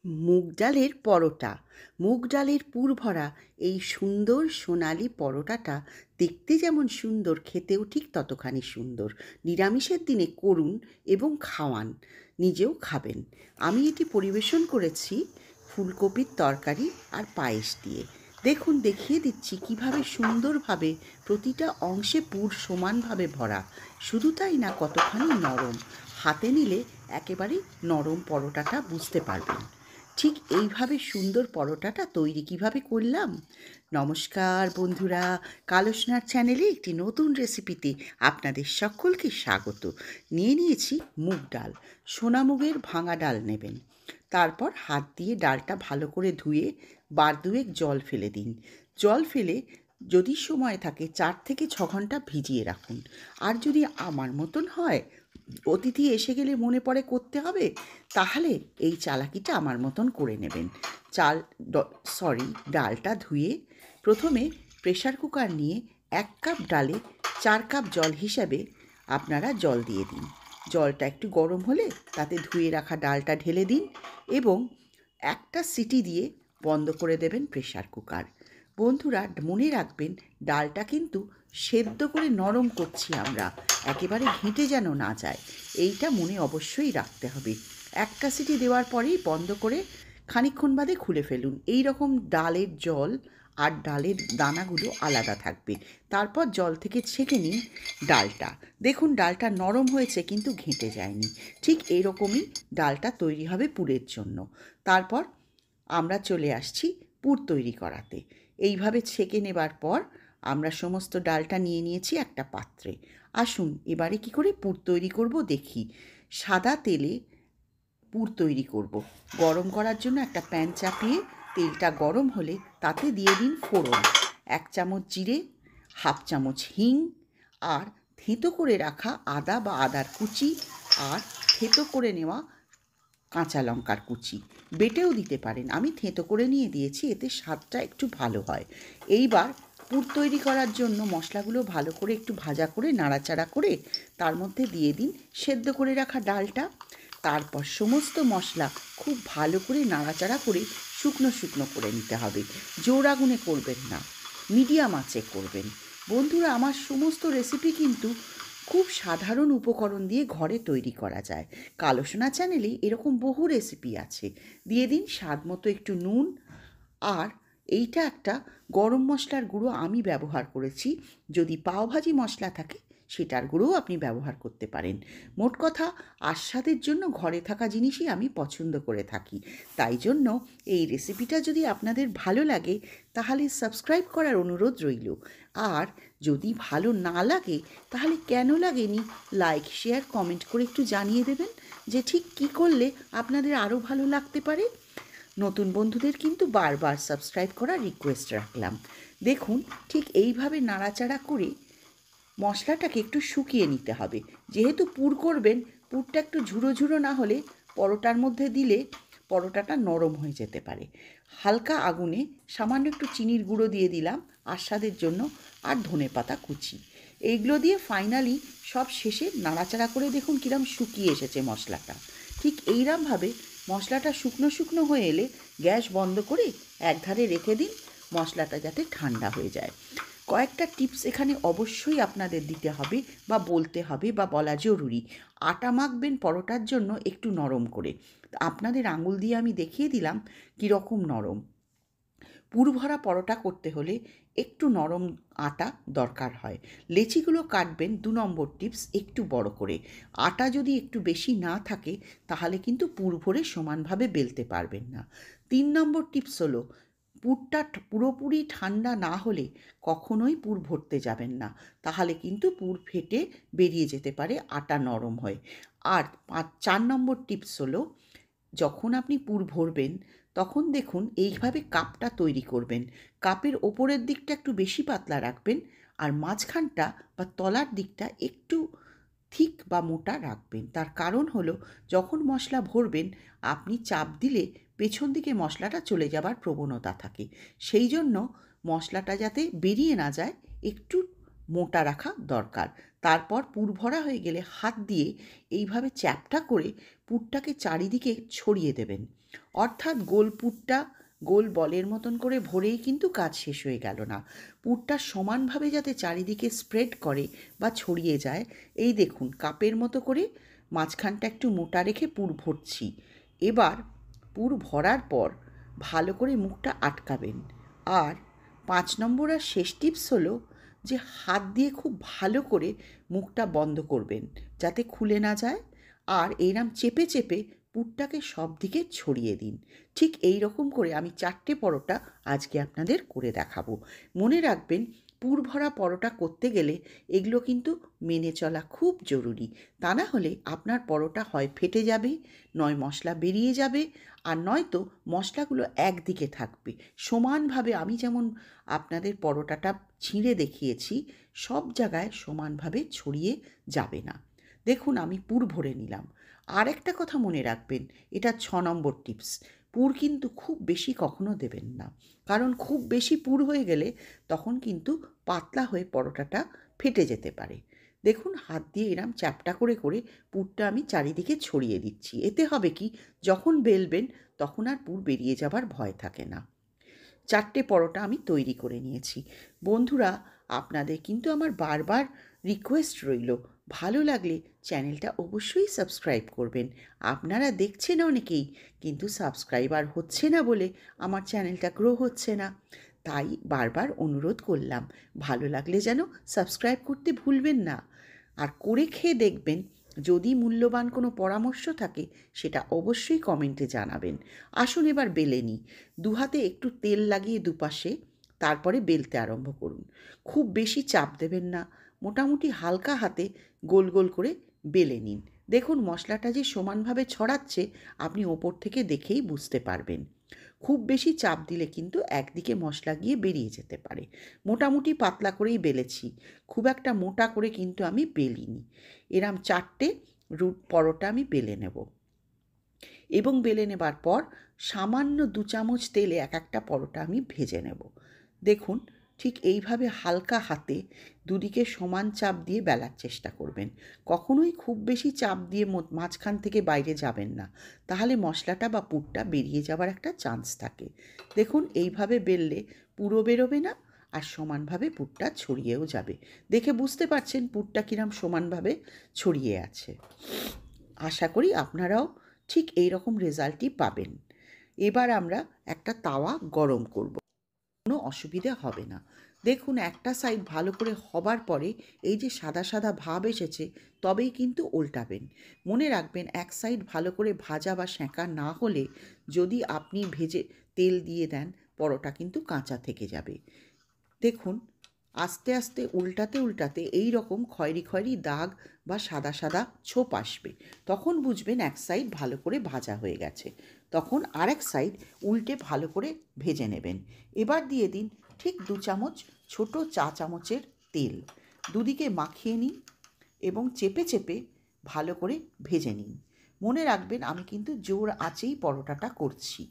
মুগ ডালের পরোটা। মুগ ডালের পুর ভরা এই সুন্দর সোনালি পরোটাটা দেখতে যেমন সুন্দর, খেতেও ঠিক ততখানি সুন্দর। নিরামিষের দিনে করুন এবং খাওয়ান, নিজেও খাবেন। আমি এটি পরিবেশন করেছি ফুলকপির তরকারি আর পায়েস দিয়ে। দেখুন, দেখিয়ে দিচ্ছি কিভাবে সুন্দরভাবে প্রতিটা অংশে পুর সমানভাবে ভরা। শুধু তাই না, কতখানি নরম। হাতে নিলে একেবারে নরম পরোটাটা বুঝতে পারবেন। ঠিক এইভাবে সুন্দর পরোটাটা তৈরি কিভাবে করলাম। নমস্কার বন্ধুরা, কালসনার চ্যানেলে একটি নতুন রেসিপিতে আপনাদের সকলকে স্বাগত। নিয়ে নিয়েছি মুগ ডাল। সোনা মুগের ভাঙা ডাল নেবেন। তারপর হাত দিয়ে ডালটা ভালো করে ধুয়ে বার দুয়েক জল ফেলে দিন। জল ফেলে যদি সময় থাকে 4 থেকে 6 ঘন্টা ভিজিয়ে রাখুন। আর যদি আমার মতন হয়, অতিথি এসে গেলে মনে পড়ে করতে হবে, তাহলে এই চালাকিটা আমার মতন করে নেবেন। ডালটা ধুয়ে প্রথমে প্রেসার কুকার নিয়ে 1 কাপ ডালে 4 কাপ জল হিসাবে আপনারা জল দিয়ে দিন। জলটা একটু গরম হলে তাতে ধুয়ে রাখা ডালটা ঢেলে দিন এবং একটা সিটি দিয়ে বন্ধ করে দেবেন প্রেসার কুকার। বন্ধুরা, মনে রাখবেন, ডালটা কিন্তু সেদ্ধ করে নরম করছি আমরা, একেবারে ঘেঁটে যেন না যায়, এইটা মনে অবশ্যই রাখতে হবে। একটা সিটি দেওয়ার পরেই বন্ধ করে খানিকক্ষণ বাদে খুলে ফেলুন। এই রকম ডালের জল আর ডালের দানাগুলো আলাদা থাকবে। তারপর জল থেকে ছেঁকে নিন ডালটা। দেখুন, ডালটা নরম হয়েছে কিন্তু ঘেঁটে যায়নি। ঠিক এইরকমই ডালটা তৈরি হবে পুরের জন্য। তারপর আমরা চলে আসছি পুর তৈরি করাতে। এইভাবে ছেঁকে নেবার পর আমরা সমস্ত ডালটা নিয়ে নিয়েছি একটা পাত্রে। আসুন এবারে কি করে পুর তৈরি করব দেখি। সাদা তেলে পুর তৈরি করব। গরম করার জন্য একটা প্যান চাপিয়ে তেলটা গরম হলে তাতে দিয়ে দিন ফোড়ন। 1 চামচ জিরে, হাফ চামচ হিং, আর থেঁতো করে রাখা আদা বা আদার কুচি, আর থেঁতো করে নেওয়া কাঁচা লঙ্কার কুচি। বেটেও দিতে পারেন, আমি থেঁতো করে নিয়ে দিয়েছি, এতে স্বাদটা একটু ভালো হয়। এইবার পুর তৈরি করার জন্য মশলাগুলো ভালো করে একটু ভাজা করে নাড়াচাড়া করে তার মধ্যে দিয়ে দিন সেদ্ধ করে রাখা ডালটা। তারপর সমস্ত মশলা খুব ভালো করে নাড়াচাড়া করে শুকনো শুকনো করে নিতে হবে। জোর আগুনে করবেন না, মিডিয়াম আঁচে করবেন। বন্ধুরা, আমার সমস্ত রেসিপি কিন্তু খুব সাধারণ উপকরণ দিয়ে ঘরে তৈরি করা যায়। কালসনা চ্যানেলে এরকম বহু রেসিপি আছে। দিয়ে দিন স্বাদ মতো একটু নুন, আর এইটা একটা গরম মশলার গুঁড়ো আমি ব্যবহার করেছি। যদি পাওভাজি মশলা থাকে সেটার গুঁড়োও আপনি ব্যবহার করতে পারেন। মোট কথা, আস্বাদের জন্য ঘরে থাকা জিনিসই আমি পছন্দ করে থাকি। তাই জন্য এই রেসিপিটা যদি আপনাদের ভালো লাগে তাহলে সাবস্ক্রাইব করার অনুরোধ রইল। আর যদি ভালো না লাগে তাহলে কেন লাগেনি লাইক, শেয়ার, কমেন্ট করে একটু জানিয়ে দেবেন যে ঠিক কী করলে আপনাদের আরও ভালো লাগতে পারে। নতুন বন্ধুদের কিন্তু বারবার সাবস্ক্রাইব করার রিকোয়েস্ট রাখলাম। দেখুন, ঠিক এইভাবে নাড়াচাড়া করে মশলাটাকে একটু শুকিয়ে নিতে হবে। যেহেতু পুর করবেন, পুরটা একটু ঝুড়ো ঝুড়ো না হলে পরোটার মধ্যে দিলে পরোটাটা নরম হয়ে যেতে পারে। হালকা আগুনে সামান্য একটু চিনির গুঁড়ো দিয়ে দিলাম আস্বাদের জন্য, আর ধনেপাতা কুচি। এইগুলো দিয়ে ফাইনালি সব শেষে নাড়াচাড়া করে দেখুন কিরম শুকিয়ে এসেছে মশলাটা। ঠিক এইরকমভাবে মশলাটা শুকনো শুকনো হয়ে এলে গ্যাস বন্ধ করে একধারে রেখে দিন, মশলাটা যাতে ঠান্ডা হয়ে যায়। কয়েকটা টিপস এখানে অবশ্যই আপনাদের দিতে হবে বা বলতে হবে বা বলা জরুরি। আটা মাখবেন পরোটার জন্য একটু নরম করে। আপনাদের আঙুল দিয়ে আমি দেখিয়ে দিলাম কীরকম নরম। পুর ভরা পরোটা করতে হলে একটু নরম আটা দরকার হয়। লেচিগুলো কাটবেন 2 নম্বর টিপস, একটু বড় করে। আটা যদি একটু বেশি না থাকে তাহলে কিন্তু পুর ভরে সমানভাবে বেলতে পারবেন না। 3 নম্বর টিপস হলো, পুরটা পুরোপুরি ঠান্ডা না হলে কখনোই পুর ভরতে যাবেন না, তাহলে কিন্তু পুর ফেটে বেরিয়ে যেতে পারে আটা নরম হয়ে। আর 4 নম্বর টিপস হলো, যখন আপনি পুর ভরবেন তখন দেখুন এইভাবে কাপটা তৈরি করবেন। কাপের ওপরের দিকটা একটু বেশি পাতলা রাখবেন, আর মাঝখানটা বা তলার দিকটা একটু থিক বা মোটা রাখবেন। তার কারণ হলো, যখন মশলা ভরবেন আপনি চাপ দিলে পেছন দিকে মশলাটা চলে যাবার প্রবণতা থাকে। সেই জন্য মশলাটা যাতে বেরিয়ে না যায় একটু মোটা রাখা দরকার। তারপর পুর ভরা হয়ে গেলে হাত দিয়ে এইভাবে চ্যাপ্টা করে পুরটাকে চারিদিকে ছড়িয়ে দেবেন। অর্থাৎ গোল পুরটা গোল বলের মতন করে ভরেই কিন্তু কাজ শেষ হয়ে গেল না। পুরটা সমানভাবে যাতে চারিদিকে স্প্রেড করে বা ছড়িয়ে যায়, এই দেখুন কাপের মতো করে মাঝখানটা একটু মোটা রেখে পুর ভরছি। এবার পুর ভরার পর ভালো করে মুখটা আটকাবেন। আর 5 নম্বর আর শেষ টিপস হলো যে হাত দিয়ে খুব ভালো করে মুখটা বন্ধ করবেন যাতে খুলে না যায়। আর এইরকম চেপে চেপে পুরটাকে সব দিকে ছড়িয়ে দিন। ঠিক এই রকম করে আমি 4টে পরোটা আজকে আপনাদের করে দেখাবো। মনে রাখবেন, পুর ভরা পরোটা করতে গেলে এগুলো কিন্তু মেনে চলা খুব জরুরি। তা না হলে আপনার পরোটা হয় ফেটে যাবে, নয় মশলা বেরিয়ে যাবে, আর নয়তো মশলাগুলো একদিকে থাকবে। সমানভাবে আমি যেমন আপনাদের পরোটাটা ছিঁড়ে দেখিয়েছি, সব জায়গায় সমানভাবে ছড়িয়ে যাবে না। দেখুন আমি পুর ভরে নিলাম। আর একটা কথা মনে রাখবেন, এটা 6 নম্বর টিপস। পুর কিন্তু খুব বেশি কখনো দেবেন না, কারণ খুব বেশি পুর হয়ে গেলে তখন কিন্তু পাতলা হয়ে পরোটাটা ফেটে যেতে পারে। দেখুন হাত দিয়ে এরম চ্যাপ্টা করে করে পুরটা আমি চারিদিকে ছড়িয়ে দিচ্ছি। এতে হবে কি, যখন বেলবেন তখন আর পুর বেরিয়ে যাবার ভয় থাকে না। 4টে পরোটা আমি তৈরি করে নিয়েছি। বন্ধুরা, আপনাদের কিন্তু আমার বারবার রিকোয়েস্ট রইল, ভালো লাগলে চ্যানেলটা অবশ্যই সাবস্ক্রাইব করবেন। আপনারা দেখছেন অনেকেই, কিন্তু সাবস্ক্রাইবার হচ্ছে না বলে আমার চ্যানেলটা গ্রো হচ্ছে না। তাই বারবার অনুরোধ করলাম, ভালো লাগলে যেন সাবস্ক্রাইব করতে ভুলবেন না। আর করে খেয়ে দেখবেন, যদি মূল্যবান কোনো পরামর্শ থাকে সেটা অবশ্যই কমেন্টে জানাবেন। আসুন এবার বেলে নিই। 2 হাতে একটু তেল লাগিয়ে দুপাশে, তারপরে বেলতে আরম্ভ করুন। খুব বেশি চাপ দেবেন না, মোটামুটি হালকা হাতে গোল গোল করে বেলে নিন। দেখুন মশলাটা যে সমানভাবে ছড়াচ্ছে আপনি ওপর থেকে দেখেই বুঝতে পারবেন। খুব বেশি চাপ দিলে কিন্তু একদিকে মশলা গিয়ে বেরিয়ে যেতে পারে। মোটামুটি পাতলা করেই বেলেছি, খুব একটা মোটা করে কিন্তু আমি বেলিনি। এরম 4টে পরোটা আমি বেলে নেব, এবং বেলে নেবার পর সামান্য 2 চামচ তেলে এক একটা পরোটা আমি ভেজে নেব। দেখুন ঠিক এইভাবে হালকা হাতে দুদিকে সমান চাপ দিয়ে বেলার চেষ্টা করবেন। কখনোই খুব বেশি চাপ দিয়ে মাঝখান থেকে বাইরে যাবেন না, তাহলে মশলাটা বা পুরটা বেরিয়ে যাবার একটা চান্স থাকে। দেখুন এইভাবে বেললে পুরো বেরোবে না, আর সমানভাবে পুরটা ছড়িয়েও যাবে। দেখে বুঝতে পারছেন পুরটা কিরম সমানভাবে ছড়িয়ে আছে। আশা করি আপনারাও ঠিক এই রকম রেজাল্টই পাবেন। এবার আমরা একটা তাওয়া গরম করব, কোনো অসুবিধে হবে না। দেখুন একটা সাইড ভালো করে হবার পরে এই যে সাদা সাদা ভাব এসেছে, তবেই কিন্তু উল্টাবেন। মনে রাখবেন, এক সাইড ভালো করে ভাজা বা সেঁকা না হলে যদি আপনি ভেজে তেল দিয়ে দেন, পরোটা কিন্তু কাঁচা থেকে যাবে। দেখুন আস্তে আস্তে উল্টাতে উল্টাতে এই রকম খয়েরি খয়েরি দাগ বা সাদা সাদা ছোপ আসবে, তখন বুঝবেন এক সাইড ভালো করে ভাজা হয়ে গেছে। তখন আরেক সাইড উল্টে ভালো করে ভেজে নেবেন। এবার দিয়ে দিন ঠিক 2 চামচ ছোটো চা চামচের তেল। দুদিকে মাখিয়ে নিন এবং চেপে চেপে ভালো করে ভেজে নিন। মনে রাখবেন আমি কিন্তু জোর আঁচেই পরোটাটা করছি।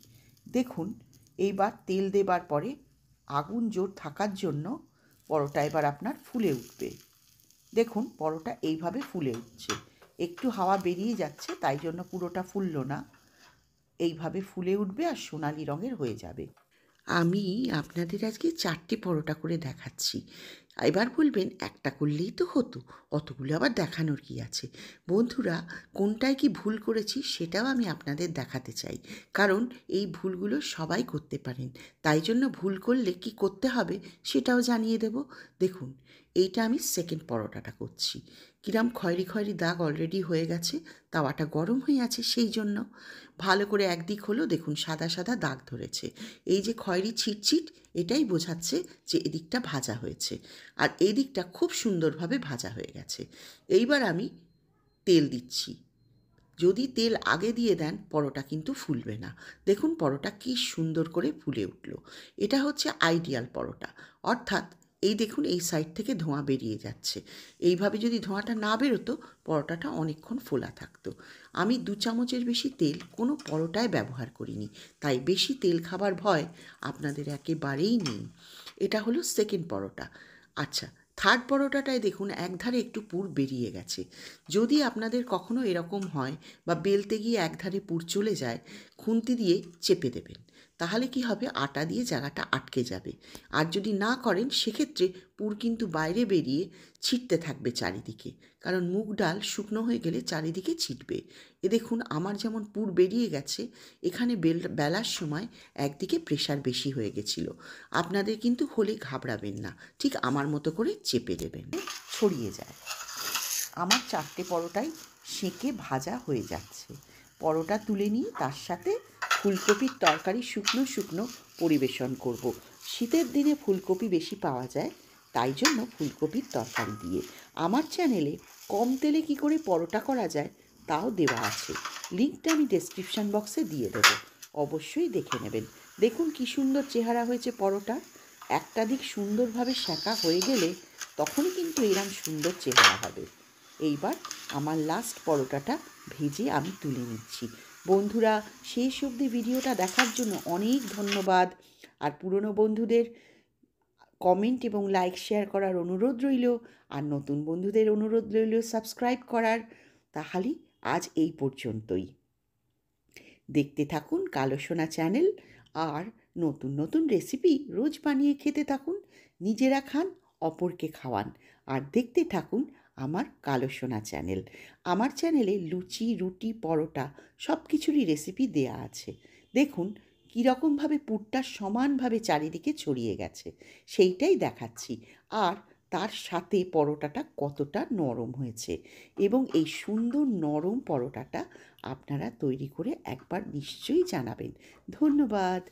দেখুন এইবার তেল দেবার পরে আগুন জোর থাকার জন্য পরোটা এবার আপনার ফুলে উঠবে। দেখুন পরোটা এইভাবে ফুলে উঠছে, একটু হাওয়া বেরিয়ে যাচ্ছে, তাই জন্য পুরোটা ফুলল না। এইভাবে ফুলে উঠবে আর সোনালি রঙের হয়ে যাবে। আমি আপনাদের আজকে 4টে পরোটা করে দেখাচ্ছি। এবার বলবেন একটা করলেই তো হতো, অতগুলো আবার দেখানোর কি আছে? বন্ধুরা, কোনটায় কি ভুল করেছি সেটাও আমি আপনাদের দেখাতে চাই, কারণ এই ভুলগুলো সবাই করতে পারেন। তাই জন্য ভুল করলে কি করতে হবে সেটাও জানিয়ে দেব। দেখুন এইটা আমি সেকেন্ড পরোটাটা করছি। কিরম খয়েরি খয়েরি দাগ অলরেডি হয়ে গেছে, তাওয়াটা গরম হয়ে আছে, সেই জন্য ভালো করে একদিক হলো, দেখুন সাদা সাদা দাগ ধরেছে। এই যে খয়েরি ছিটছিট, এটাই বোঝাচ্ছে যে এদিকটা ভাজা হয়েছে, আর এই দিকটা খুব সুন্দরভাবে ভাজা হয়ে গেছে। এইবার আমি তেল দিচ্ছি। যদি তেল আগে দিয়ে দেন পরোটা কিন্তু ফুলবে না। দেখুন পরোটা কি সুন্দর করে ফুলে উঠল। এটা হচ্ছে আইডিয়াল পরোটা। অর্থাৎ এই দেখুন এই সাইড থেকে ধোঁয়া বেরিয়ে যাচ্ছে। এইভাবে যদি ধোঁয়াটা না বেরোতো পরোটাটা অনেকক্ষণ ফোলা থাকতো। আমি 2 চামচের বেশি তেল কোনো পরোটায় ব্যবহার করিনি, তাই বেশি তেল খাবার ভয় আপনাদের একেবারেই নেই। এটা হলো সেকেন্ড পরোটা। আচ্ছা, থার্ড পরোটাটায় দেখুন একধারে একটু পুর বেরিয়ে গেছে। যদি আপনাদের কখনো এরকম হয় বা বেলতে গিয়ে একধারে পুর চলে যায়, খুন্তি দিয়ে চেপে দেবেন। তাহলে কি হবে, আটা দিয়ে জায়গাটা আটকে যাবে। আর যদি না করেন সেক্ষেত্রে পুর কিন্তু বাইরে বেরিয়ে ছিটতে থাকবে চারিদিকে, কারণ মুগ ডাল শুকনো হয়ে গেলে চারিদিকে ছিটবে। দেখুন আমার যেমন পুর বেরিয়ে গেছে, এখানে বেলার সময় একদিকে প্রেশার বেশি হয়ে গেছিল। আপনাদের কিন্তু হলে ঘাবড়াবেন না, ঠিক আমার মতো করে চেপে দেবেন, ছড়িয়ে যায়। আমার 4টে পরোটাই সেঁকে ভাজা হয়ে যাচ্ছে। পরোটা তুলে নিয়ে তার সাথে ফুলকপির তরকারি শুকনো শুকনো পরিবেশন করব। শীতের দিনে ফুলকপি বেশি পাওয়া যায়, তাই জন্য ফুলকপির তরকারি দিয়ে। আমার চ্যানেলে কম তেলে কি করে পরোটা করা যায় তাও দেওয়া আছে, লিঙ্কটা আমি ডেসক্রিপশান বক্সে দিয়ে দেবো, অবশ্যই দেখে নেবেন। দেখুন কি সুন্দর চেহারা হয়েছে পরোটা। একটা দিক সুন্দরভাবে সেঁকা হয়ে গেলে তখনই কিন্তু এরম সুন্দর চেহারা হবে। এইবার আমার লাস্ট পরোটাটা ভেজে আমি তুলে নিচ্ছি। বন্ধুরা, শেষ অবধি ভিডিওটা দেখার জন্য অনেক ধন্যবাদ। আর পুরনো বন্ধুদের কমেন্ট এবং লাইক শেয়ার করার অনুরোধ রইল, আর নতুন বন্ধুদের অনুরোধ রইল সাবস্ক্রাইব করার। তাহলে আজ এই পর্যন্তই। দেখতে থাকুন কালো সোনা চ্যানেল, আর নতুন নতুন রেসিপি রোজ বানিয়ে খেতে থাকুন। নিজেরা খান, অপরকে খাওয়ান, আর দেখতে থাকুন আমার কালো সোনা চ্যানেল। আমার চ্যানেলে লুচি, রুটি, পরোটা সব কিছুরই রেসিপি দেয়া আছে। দেখুন কীরকমভাবে পুরটা সমানভাবে চারিদিকে ছড়িয়ে গেছে, সেইটাই দেখাচ্ছি। আর তার সাথে পরোটাটা কতটা নরম হয়েছে, এবং এই সুন্দর নরম পরোটাটা আপনারা তৈরি করে একবার নিশ্চয়ই জানাবেন। ধন্যবাদ।